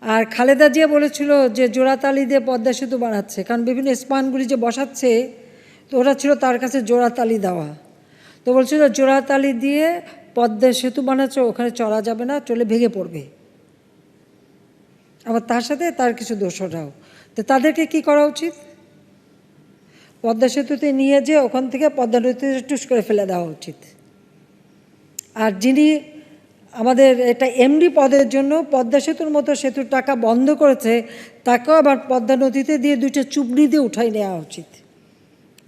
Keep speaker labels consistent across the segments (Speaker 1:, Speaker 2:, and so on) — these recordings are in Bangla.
Speaker 1: আর খালেদা জিয়া বলেছিল যে জোড়াতালি দিয়ে পদ্মা সেতু বানাচ্ছে, কারণ বিভিন্ন স্পানগুলি যে বসাচ্ছে তো ওরা ছিল তার কাছে জোড়াতালি দেওয়া। তো বলছিল জোড়াতালি দিয়ে পদ্মা সেতু বানাচ্ছে, ওখানে চলা যাবে না, চলে ভেঙে পড়বে। আবার তার সাথে তার কিছু দোষরাও। তো তাদেরকে কি করা উচিত? পদ্মা সেতুতে নিয়ে যে ওখান থেকে পদ্মা নদীতে টুস করে ফেলে দেওয়া উচিত। আর যিনি আমাদের এটা এমডি পদের জন্য পদ্মা সেতুর মতো সেতুর টাকা বন্ধ করেছে, তাকেও আবার পদ্মা নদীতে দিয়ে 2টা চুবনি দিয়ে উঠাই নেওয়া উচিত,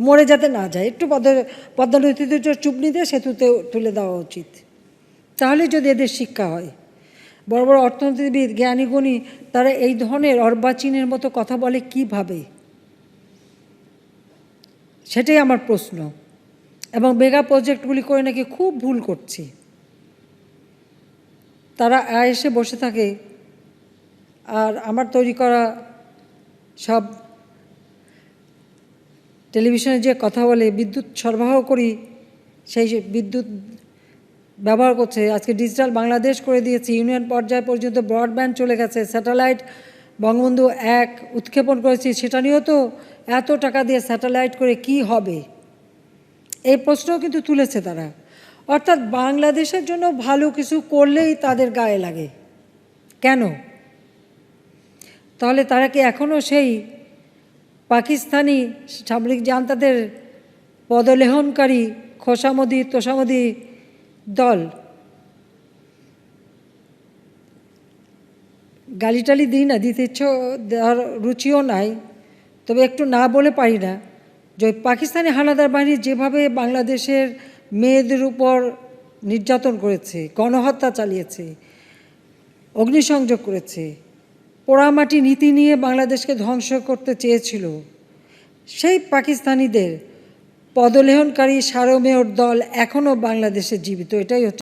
Speaker 1: মরে যাতে না যায়। একটু পদ্মা নদীতে চুবনি দিয়ে সেতুতে তুলে দেওয়া উচিত। তাহলে যদি এদের শিক্ষা হয়। বড় বড় অর্থনীতিবিদ, জ্ঞানীগুণী, তারা এই ধরনের অর্বাচীনের মতো কথা বলে কিভাবে? সেটাই আমার প্রশ্ন। এবং মেগা প্রজেক্টগুলি করে নাকি খুব ভুল করছি। তারা এসে বসে থাকে আর আমার তৈরি করা সব টেলিভিশনে যে কথা বলে বিদ্যুৎ সরবরাহ করি, সেই বিদ্যুৎ ব্যবহার করছে। আজকে ডিজিটাল বাংলাদেশ করে দিয়েছে, ইউনিয়ন পর্যায় পর্যন্ত ব্রডব্যান্ড চলে গেছে, স্যাটেলাইট বঙ্গবন্ধু 1 উৎক্ষেপণ করেছি, সেটা নিয়েও তো এত টাকা দিয়ে স্যাটেলাইট করে কি হবে? এই প্রশ্নও কিন্তু তুলেছে তারা। অর্থাৎ বাংলাদেশের জন্য ভালো কিছু করলেই তাদের গায়ে লাগে। কেন? তাহলে তারা কি এখনও সেই পাকিস্তানি সামরিক জান্তাদের পদলেহনকারী খোসামদি তোষামদি দল? গালিটালি দিই না, দিতে দেওয়ার রুচিও নাই, তবে একটু না বলে পারি না যে পাকিস্তানি হানাদার বাহিনী যেভাবে বাংলাদেশের মেয়েদের উপর নির্যাতন করেছে, গণহত্যা চালিয়েছে, অগ্নিসংযোগ করেছে, পোড়ামাটি নীতি নিয়ে বাংলাদেশকে ধ্বংস করতে চেয়েছিল, সেই পাকিস্তানিদের পদলেহনকারী সারমেয়র দল এখনও বাংলাদেশে জীবিত। এটাই হচ্ছে